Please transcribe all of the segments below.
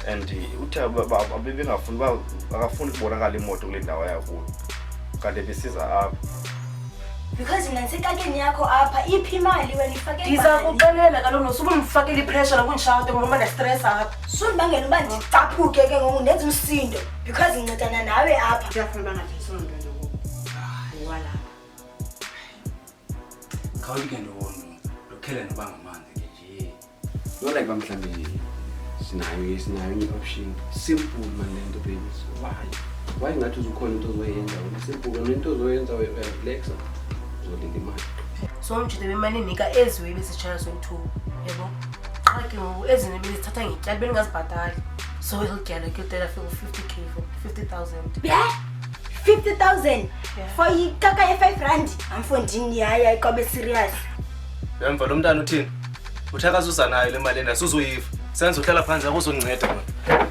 and uthi abebengafuni akafuni ukubonakala imoto kule ndawo yakho kanti besiza apha because nansekakeni yakho apha iphi imali wena ifake imali Ndiza kuqelela kaloku nosuba ungifakile ipressure nokunjalo ngoba ne-stress apha sundibangela uba ndicaphuke ke ngoku ndenza umsindo because ngincedana nawe apha ndiyafuna uba ngathi sonto wala khawulike ndono lokhela noba ngamanzi ke nje no like bamhlambi sinayo enye option simple man lento baby so why ngathi uzukhona into ozoyenza wena simple lento ozoyenza relax uzolinda imali so umjide bemali nika eziwe besitshaya so-2 yebo qha ke ngoku ezine besithatha ngetyali beningazibhatali so izotyala kuyotela for 50k for 50,000 yeah 50,000 Yeah. for ikaka ye-5 rand amfondini yaya iqobe serious Emva lo mntana uthini? Uthakazuza nayo le mali ena suzoyiva. Senze uhlala phansi akuzonceda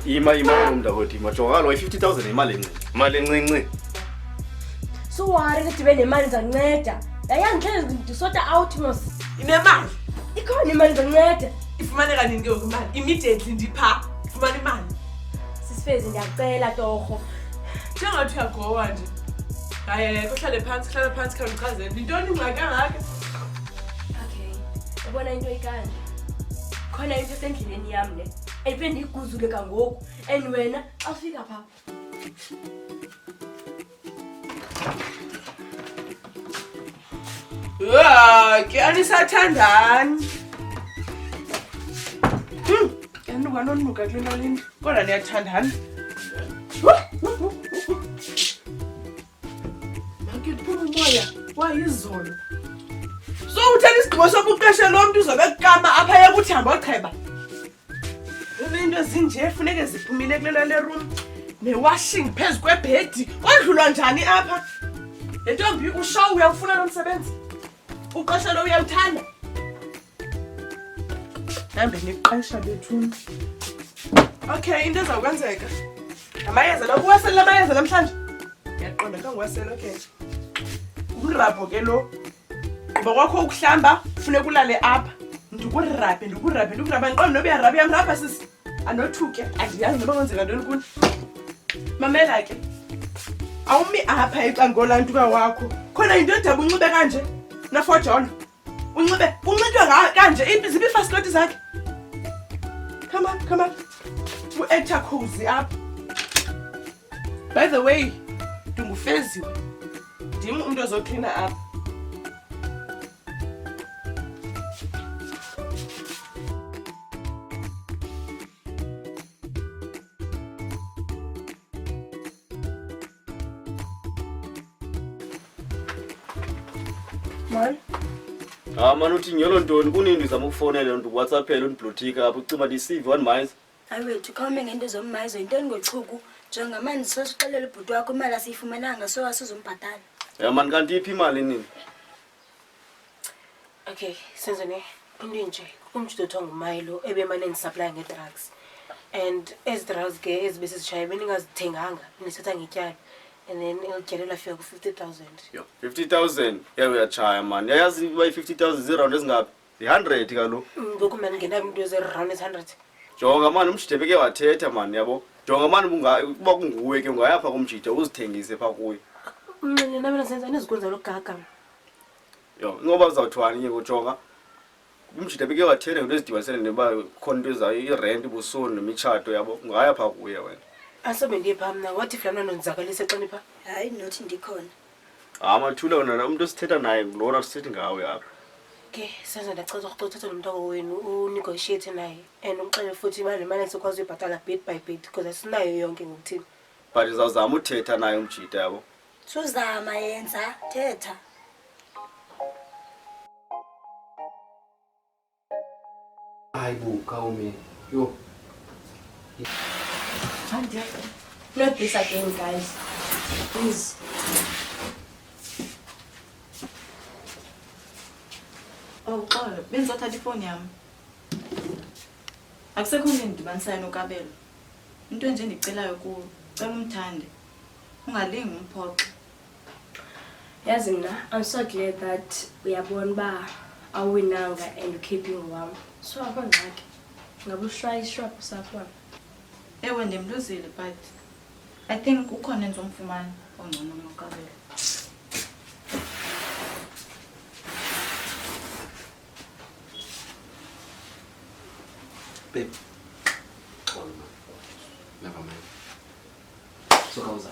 wena. ima umntakwethu majongalo 50,000 imali encinci Imali encinci. So worry ukuthi benemali zanceda. Yayangihlele ndisota out mos. inemali Ikhona imali zanceda. ifumaneka nini ke ngoku imali immediately ndipha ifumana imali Sisifezi ndiyacela torho. njengathi uyagowa nje hayi kuhlale phansi khawuchazele yintoni ingxaki angaka Okay. Ubona into ikanje. Khona into esendleleni yami le. Eyiphinde ndiguzule kangoku. And wena afika pha. ke anisathandani yanuka kulento lini kodwa niyathandana makephuma umoya wayizolo so uthela isigqibo sokuqeshe lo mntu uzobe kukama apha yekuthi hamba ocheba into ezinje funeke ziphumile kulela le room ne-washing phezu kwebhedi kwadlulwa njani apha le ntombi ushow uyawufuna lo msebenzi uqeshe lo uyawuthanda hambe niqesha bethuni okay into ezawukwenzeka amayeza lo kuwasela amayeza namhlanje ngiyaqonda kangiwasela okay umrabho ke lo quba kwakho ukuhlamba funeka ulale apha ndikurabhe ndiqonda noba uyarabha uyamrabha sisi anothuke andiyazi noba kwenzeka ntoni kuni mamela ke awumi apha ecangolaa ntuka wakho khona yinto edaba unxibe kanje nafojolo unxitywe kanje ziphi ifasikoti zakhe come on u-actor cozy apha by the way ndingufeziwe ndim umntu ozoklina apha Man. man uthi nyolo ntoni kunini ndizama ukufonela nto WhatsAppela undiblotika apho ucima ndisive wanimayiza awethu khawume ngento zommayizo yintoni ngochuku njengamanje sosixelela ubhuti wakho imali asiyifumananga so asizombhatala man kanti iphi imali nini okay senzene into nje umjide othiwa ngumayilo ebemane ndisupply nge-drugs and ezi drugs ke ezibesizitshaye beningazithenganga nisatha ngetyali and then iltyalo lafika ku-50,000 yo 50,000 uyatshaya man yayazi uba i-50,000 ziiraundi ezingaphi i-100 kaloku ngoku mani ngenayo into ezi-round ezi-100 jonga mani umjide beke wathetha mani yabo jonga mani uba kunguwe ke ungaya phaa kumjide uzithengise phaa kuyo mnene nabe nasenza nezikwenza logaga yo ingoba uzawuthwani ke kujonga umjide beke wathetha ngento ezidibanisele neba khona into ezayo irent busoni nemitshato yabo ungaya phaa kuye wena asobe ndiye phaa mna wathi flamna nondizakalise xani phaa hayi nothi ndikhona mathula wena umntu sithetha naye lona sithethi ngawe apha ke senza ndacela ukuthetha nomntako wenu unegotiate naye and umxele futhi imali mali sikwazi uyibhatala bit by bit because asinayo yonke ngokuthini but izawuzama uthetha naye umjide yabo suzama yenza thetha hayibuka umi yo Not this again, guys. Please. Oh, xolo, bendizothatha ifoni yam. Akusekho umntu endidibanisayo nokabelo. Into nje ndicelayo kuwo, cela umthande. Ungalingi umphoxe. Yazi mna, I'm so glad that uyabona ba awinanga and keeping warm. So akho ngxaki. Ngabe ushaya ishrap sakho. Ewe ndimluzile but I think ukhona endizomfumana ongcono kunoKabelo. Babe. Never mind. So how's up?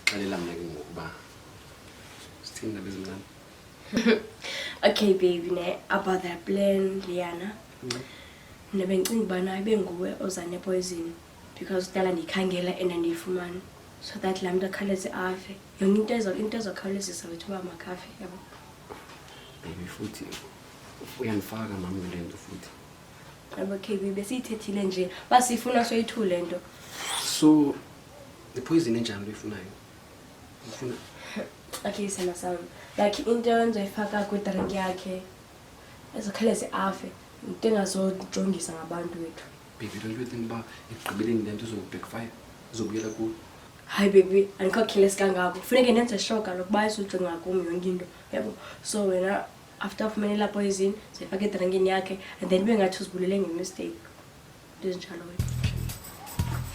Xalela mina ke ngokuba sithini ndaba ezimnandi. Okay baby ne about that plan Liana. Nebencinga ubana ibenguwe oza nepoison because kudala ndiyikhangela and andiyifumani so that laa mntu akhawuleze afe yonke into ezokhawulezisa wethu uba makafe yabo. Baby futhi uyandifaka mama kule nto futhi. Yabo KB besiyithethile nje basifuna soyithule le nto. So the poison enjani uyifunayo? Ufuna Okay sana sam like into enzoyifaka kwidrink yakhe ezokhawuleze afe into engazojongisa ngabantu wethu. baby don't you think uba ekugqibeleni le nto izobackfire izobuyela kuyo? Hayi baby andikho careless kangako funeke ndenze sure kaloku uba izojonga kum yonke into yabo so wena after ufumene laa poison zayifaka edrankini yakhe and then bengathi uzibulele ngemistake into ezinjalo wena.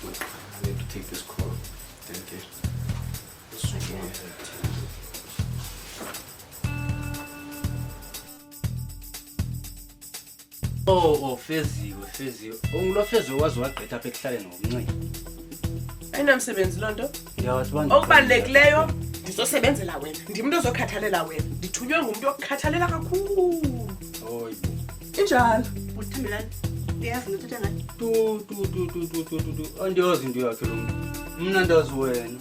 I need to take this call. Thank you. Feziwe. Ongulo Feziwe wazi wagqitha apha ekuhlaleni ngomncane. Ayinamsebenzi loo nto. Ndiyawathi bantu. Okubalulekileyo ndizosebenzela wena. Ndimntu ozokhathalela wena. Ndithunywe ngumntu okukhathalela kakhulu. Hoyibo. Injalo. Uthimbilani? Uyazi into ethetha ngayo? Tu. Andiyazi into yakhe lo muntu. Mna ndazi wena.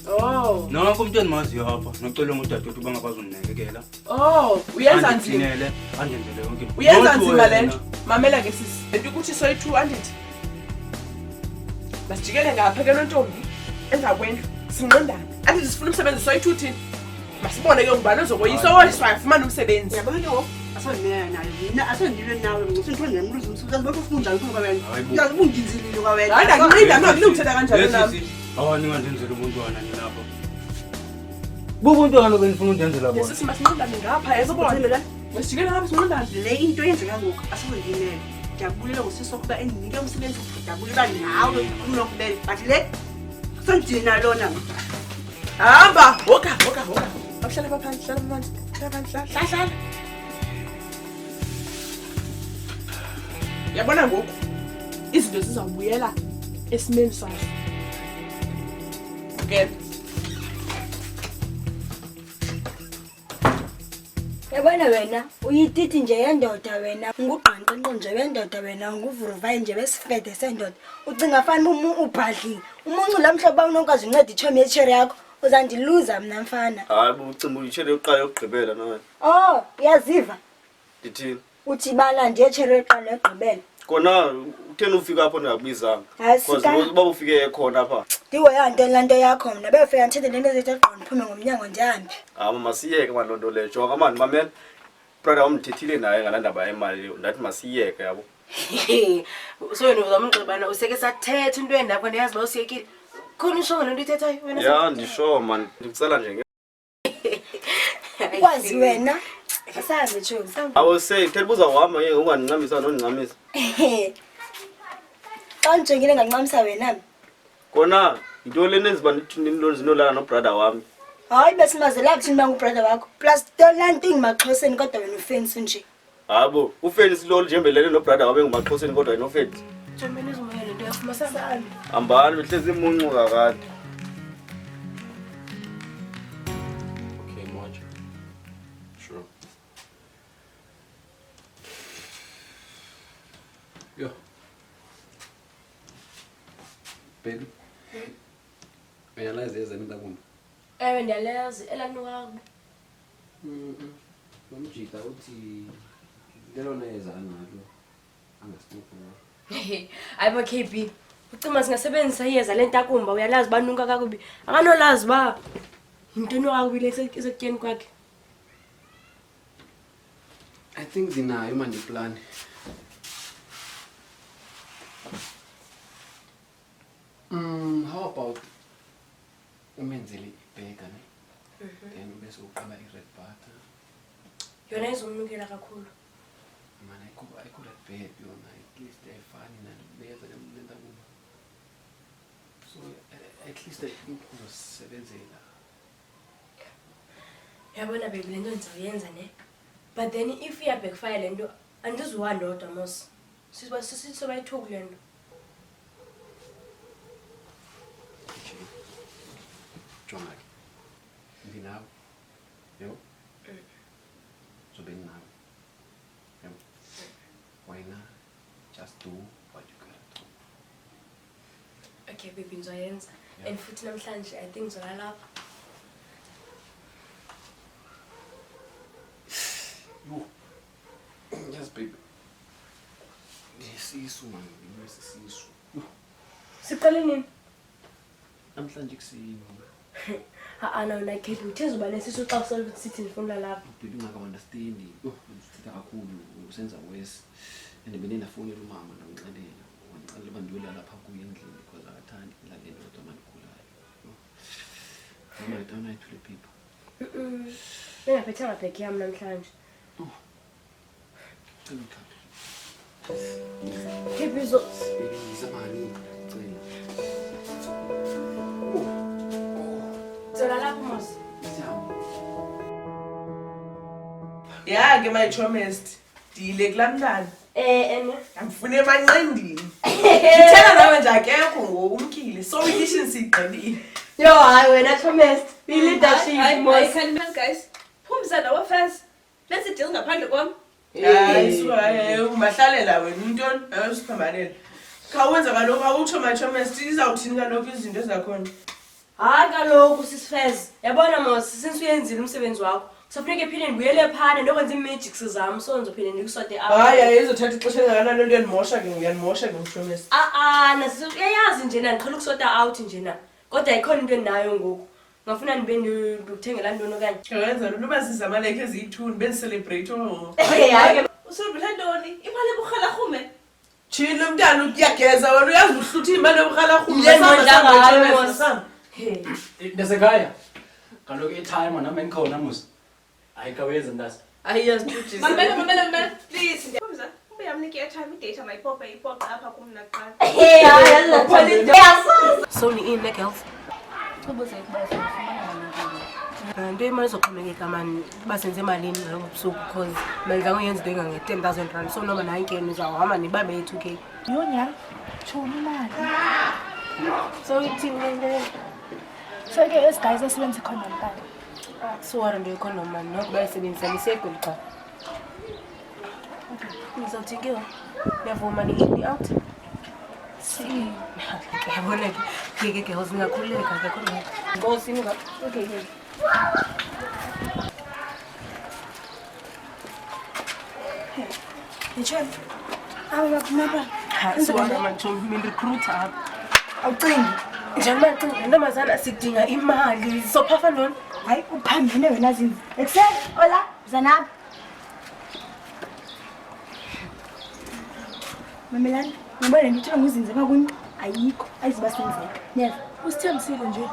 Oh. Nonke umuntu endimaziyo apha nocela ngudadewethu uba ngakwazi undinakekela. Oh, uyenza nzima. Andithinele, andenzele yonke into. Uyenza nzima le nto. Mamela ke sisi. Lento ukuthi soyi 200. Masijikele ngapha ke nontombi emva kwendlu. Sinqondana. Andithi sifuna umsebenzi soyi 2 thini. Masibone ke ngubani ozokoyisa oyiswa afumana umsebenzi. Yabona ke ngoku asondimela nayo. Mina asondilwe nawe ngicela ukuthi ngiyamluza umsebenzi bakho ufuna njani kuba wena. Uyazi unginzilile kwa wena. Hayi ngiqinda mina kulungithetha kanjalo nami. Ningandenzela ubuntwana nilapho. Bubuntwana benifuna undenzela bona. Sisi masinqondane ngapha yezobona. Masijikele ngapha sinqondane. Le into yenzeka ngoku asondimela. Ndiyabulela ngosisi ukuba endinike umsebenzi ukudabulela nawe kunokubele. But le sondina lona. Hamba, woka. Awuhlala phansi, hlala phansi. Hlala. Yabona ngoku izinto zizawubuyela esimeni sazo. Okay. Yabona wena uyititi nje yendoda wena ngugqanqinqo nje wendoda wena nguvuruvayi nje besifede sendoda ucinga fana ubhadlile umuncu lamhlobo unokwazi unceda ichomi yetsheri yakho uzandiluza mna mfana. Hayi bucimba uyitshele yokuqala yokugqibela nawe. Oh uyaziva Ndithini? uthi bana nje etsheri yokuqala yokugqibela Kona utheni ufika apho ndingabizanga? Hayi, Because sika- uba ufike ekhona apha. ndihoya nto laa nto yakho mna befika ndithethe le nto zethu qo ndiphume ngomnyango ndihambe. Masiyeke mani loo nto leyo. Jonga mani mamela. Brother wam ndithethile naye ngalaa ndaba yemali ndathi masiyeke yabo. So wena uzamgqibana useke sathetha into endapho ndiyazi uba usiyekile khona ishongo lento ithethayo wena. Ya ndisho mani ndikucela nje. Ukwazi wena asahambe tshomi. Awu say thela buza uhamba ngeke ungandincamisa nondincamisa. Xa ndijongile ngancamisa wena. Kona into lena eziba zinolala nobrother wami. Hayi besimazela kuthini uba ngubrother wakho plus laa nto ingumaxhoseni kodwa wena ufensi nje. Habo uFelix lo njembelele nobrother wabe ngumaxhoseni kodwa yena uFelix. Jomeni uzomoya lento yafuma sasana. Hambani behlezi imuncu kakade. Okay, Marge. Sure. Yo. Baby. Uyalazi yeza nto kumbi. Ewe ndiyalazi elanukakubo. Nomjika uthi lelona yeza analo angasiphuphuma. Hayi bo-KB ucima singasebenzisa iyeza lentakumba uyalazi banuka kakubi akanolazi uba yintoni kakubi le isekutyeni kwakhe. I think zinayo manje plan. How about umenzele ibheka ne? Then bese uqala i-red butter. Yona izomnukela kakhulu. Man, I could have paid you, at least they're funny and better than at least uzosebenzela. Yabona baby lento ngizoyenza ne. But then if iya backfire lento andizuwa ndodwa mos. Sisoba ithuku lento. Jonga ke. Nginawe. Yebo. Zobe nginawe. Yebo. Wena just do what you gotta do. Okay baby ngizoyenza. And futhi namhlanje I think ngizolala lapha. Yo. Yes baby. Ngisisu man, ngisisu. Siqale nini? Namhlanje kusini. Ana na keep uthenza lesisu xa usole sithi ngifuna lapha. Baby ngaka understand. Usithatha kakhulu usenza wes. And benina phone umama ngixelela. Ngicela bandiyolala lapha kuye endlini because akathandi ilaleni kodwa manikhulayo. Mama I don't like to the people. Bengaphethanga bheki yami namhlanje. Keep izo. Izamani ngicela. Zola lapha mos. Ya ke my chomest. Dile kulamntana. Ene. Amfune emanqendini. Ngithela nawe nje akekho ngokumkile. So edition siqalile. Yo hayi wena chomest. Be leadership mos. Guys. Phumza nawe first. Let's deal ngaphandle kwami. Hayi suka umahlalela wena intoni ayosiphambanela. Khawenza kaloko awutsho my chomest izawuthini kaloko izinto ezakhona. Hayi kaloku sisifez. Yabona mos since uyenzile umsebenzi wakho. Sofuneka ephinde ngibuyele phana nokwenza imagics zami so ngizophinde ndikusode apha. Hayi izothatha ixesha elingakanani lento yanimosha ke uyanimosha ke mchomest. Nasizo uyayazi nje na ngiqhela ukusota out nje na. Kodwa ikhona into endinayo ngoku. Ngafuna nibe ndikuthengela ntoni okanye. Kwenza lo noma sizamaleke eziyithuni bezicelebrate Hayi Usubila ntoni? Imali ebukhela khume. Chilo umntana uyageza wena uyazi uhlutha imali ebukhela khume. Hey. Ndasekhaya. Kaloku i-time nami engikhona musi. Ayikawezi ndazi. Ayiyazithuthi. Mamela please. Phumza. Ube yamnika airtime idata mayipopa ipopa apha kumna kuqala. Hayi yazi. So ni in girls. Ubuze ukuba sifumana Nto imali zoxhomekeka mani basenze emalini ngobusuku because manje uyenza into enga-10,000 so noma nayo inkeni uzawuhamba nibambe i-2K. Yonya. Chona imali. So ithini lento? So ke esi guys esebenza khona mpaka. Suwara nto ikhona mani noko bayisebenzisa lisegoli qha. Ngizawuthi ke niyavuma ni out? Si. Yabona ke girls ningakhululeka ke khona. Ngosi ninga. Okay. Ngichona. Awuyaphuma. Suwara manje mina recruiter apha. Awucingi. Njengoba ngicinga ntombazana sidinga imali. Sophafa ntoni? Hayi uphambene wena zinzi. Ekseni ola zanapha. Mamelani, ngibona ngithola nguzinze bakuni ayikho ayiziba senzeka. Neza, Usithembisile nje.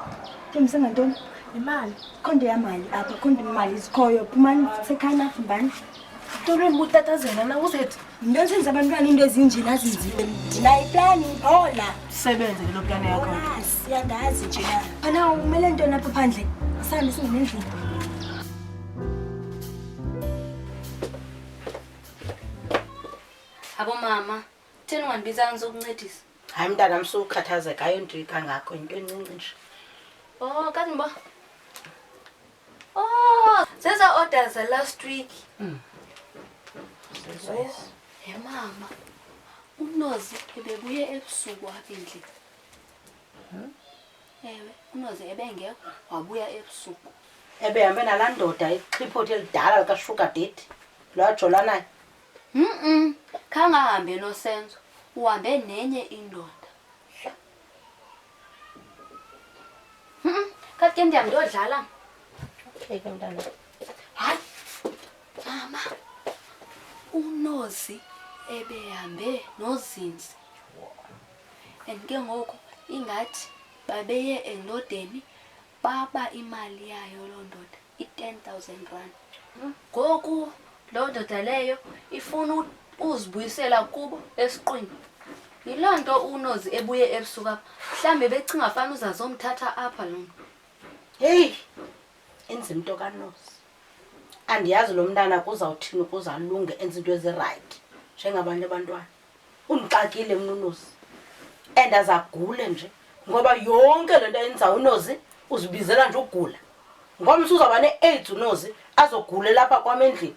thembise ngantoni? Imali. Khonde yamali apha, khonde imali izikhoyo. Phumani sekhana fumbani. Tolo mutatazela na uzethu. Into senza abantwana into ezinje nazinziwe. Ndinayo iplani hola. Sebenze ke lo plan yakho. Siyandazi nje na. Phana umele ntoni apha phandle? Sihambe singenendlini. Abo mama, thina ungandibizanga zokuncedisa. Hayi mntana msukhathazeka ayonto kangakho into encinci nje. Oh, kanti mba. Oh, zeza orders last week. Hey mama. Unozi ebebuye ebusuku apha endlini. Ewe, unozi ebengekho wabuya ebusuku. Ebehambe nalandoda iqhiphothi elidala lika Sugar Daddy. Lo ajola naye. Khangahambe nosenzo. Uhambe nenye indoda. Kanti ke ndiyam ndodlala. Okay ke mntana. Hayi. Mama. Unozi ebehambe nozinzi. Andike ngoku ingathi babeye endodeni baba imali yayo lo ndoda i-10,000 ngoku lo ndoda leyo ifuna uzibuyisela kubo esiqwini. yiloo nto unozi ebuye ebusuku apha mhlawumbi becinga fana uzazomthatha apha lo heyi enza into kanozi andiyazi lo mntana kuzawuthini ukuze alunge enza into ezirayithi njengabanye abantwana undixakile mna unozi and azagule nje ngoba yonke le nto ayenza unozi uzibizela nje ukugula ngomso uzawuba ne-AIDS unozi azogule lapha kwam endlini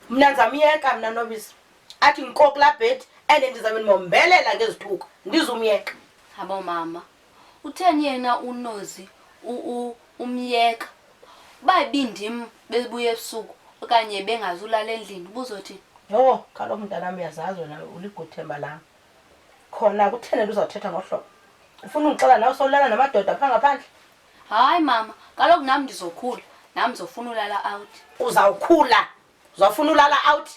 mna ndizamyeka mna Nobisi athi nkoku laa bhedi and ndizabe ndimombelela ngezithuko ndizumyeka. Habo mama utheni yena unozi umyeka uba bindim bebuye ebusuku okanye bengazulala endlini buzothini? Yho kaloku mntanam uyazazi wena uliguthemba lam khona kutheni uzawuthetha ngohlobo ufuna ungixela nawe sowulala namadoda phaa ngaphandle? Hayi mama kaloku nam ndizokhula nam ndizofuna ulala out. Uzawukhula uzawufuna ulala out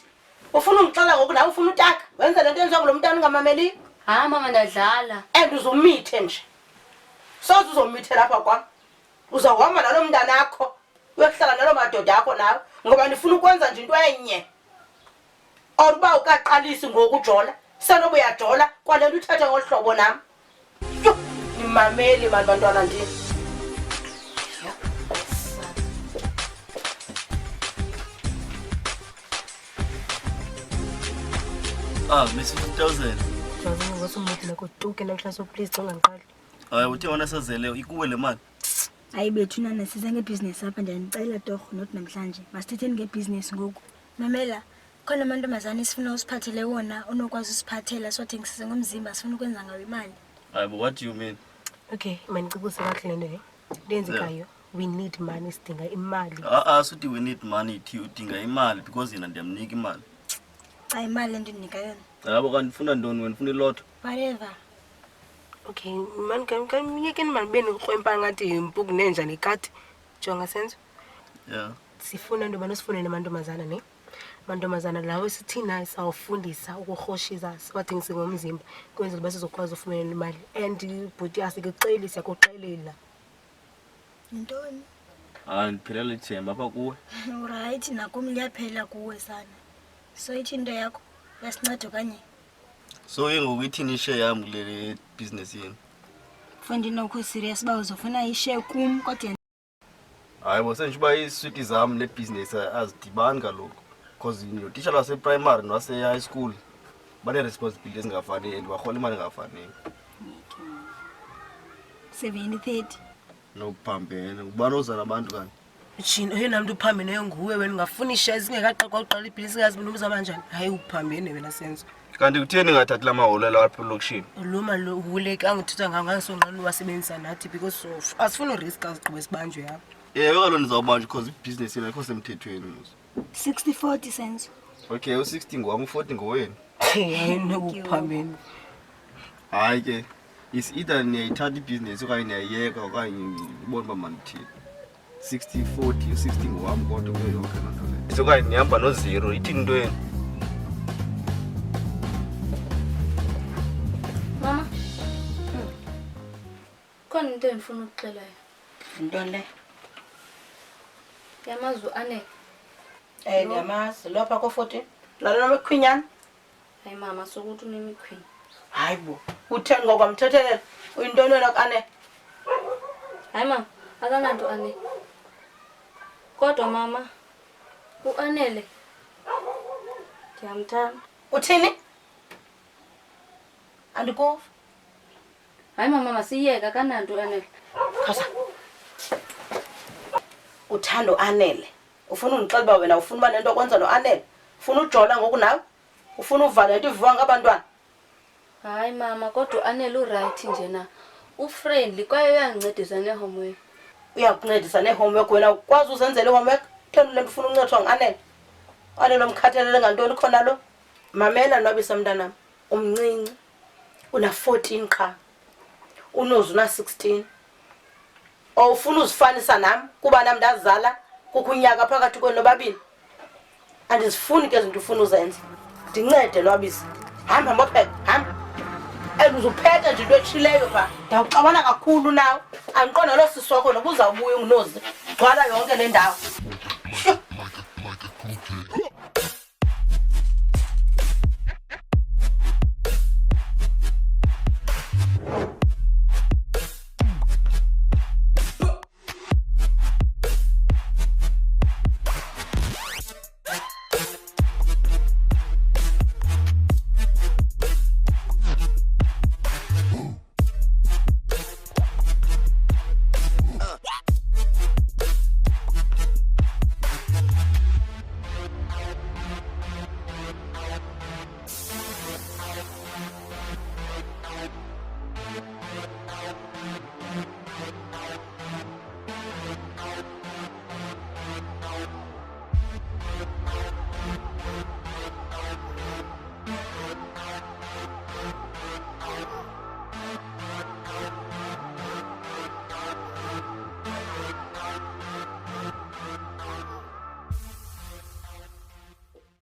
ufuna ungixela ngoku nawe ufuna utaka wenze le nto yenziwa ngulo mntana ungamameliyo? Hayi mama ndadlala and uzomithe nje soze uzomithe lapha kwam uzawuhamba nalo mntanakho uyokuhlala nalo madoda akho nawe ngoba ndifuna ukwenza nje into enye or uba ukaqalisi ngoku ujola senoba uyajola kwale nto uthethe ngolu hlobo nam yho nimameli mani bantwana ndini. Miss 50,000. Hayi uthe wona sazele ikuwe le mali. Hayi bethu nana size ngebhizinesi apha ndiyanicela torho not namhlanje masithetheni ngebhizinesi ngoku. Mamela khona amantombazana sifuna usiphathele wona onokwazi usiphathela sothengisise ngomzimba sifuna ukwenza ngayo imali. Hayi but what do you mean? Okay manicebise kahle lento he lenzekayo we need money sidinga imali. Suthi we need money thi udinga imali because yena ndiyamnika imali. Hayi imali endinika yona. Yabo kanti ufuna ntoni wena ufuna ilotho? Whatever. Okay man kan miyekeni mani beni ukrwempa ngathi impuku nenja nekati jonga senzo. Yeah. Sifuna into banosifune namantombazana ne mantombazana lawo sithina sawufundisa ukukhoshiza sibathengise ngomzimba kwenzela base sizokwazi ufumana imali and bhuti asikuxeli siyakuxelela. Ntoni? Ndiphelele ithemba apha kuwe. Alright nakum liyaphela kuwe sana. So ithi into yakho yasinceda kanye. So yengoku ithini ishare yami kule business yini? Fundi nokho serious ba uzofuna ishare kum kodwa hayi bosenje uba iswiti zami le business azidibani kaloku because you teacher lase primary nase high school bane responsibilities ngafani and barhola imali ngafani. 70-30 nokuphambene ubani ozana abantu kanti Jini oyena muntu uphambene nguwe wena ungafuna ishare singekaqaqwa uqala ibhizinisi ngazi mina ubuza kanjani hayi uphambene wena senzo. Kanti kutheni ngathathi lamaholo lapha elokishini? Loma lo huleka angithutha ngangasonqana wasebenzisa nathi because of asifuna risk azigqibe sibanjwe yapha. Kaloku ndizawubanjwa because ibusiness yena ayikho semthethweni. 60-40 senzo. Okay u60 ngowami u40 ngowena. Hayi nokuphambene. Hayi ke is either niyayithatha ibusiness okanye niyayiyeka okanye ubone uba mandithini. 60-40 u60 ngowami kodwa kuyo yonke loo nto leyo. Sokanye nihamba no0 ithini into yenu? Mama khona into endifuna ukuxela yona. Into le Yamazi ane. Ndiyamazi lapha ko14 lalo namakhwinyana. Hayi mama sokuthi unemikhwini. Hayi bo utheni ngokwamthethelela uyintoni wena kane? Hayi mama akananto ane. Kodwa mama uanele ndiyamthanda. Uthini? Andikuva. Hayi mama masiyeka kananto anele. Khasa. Uthando anele. Ufuna ungixela uba wena ufuna uba nento okwenza noanele? Ufuna ujola ngoku nawe? Ufuna uvala into ivuka ngabantwana? Hayi mama kodwa anele uright nje na. Ufriendly kwaye uyangincedisa nehomework. Uyakuncedisa nehomework wena ukwazi uzenzela ihomework? Theni le nto ufuna uncedwa nganele? Anele omkhathalele ngantoni khona lo? Mamela Nobisa mntanami. Umncinci una 14 qha. Unozi una 16. Awufuna uzifanisa nami kuba nami ndazala kukunyaka phakathi kwenu nobabili. Andizifuni ke izinto ufuna uzenza. Ndincede Nobisa. Hamba mopheka, hamba. Uzupheka nje into echileyo pha. Ndawuxabana kakhulu nawe. Andiqonda lo siswakho noba uzawubuya unozi. Gcwala yonke le ndawo. Bye.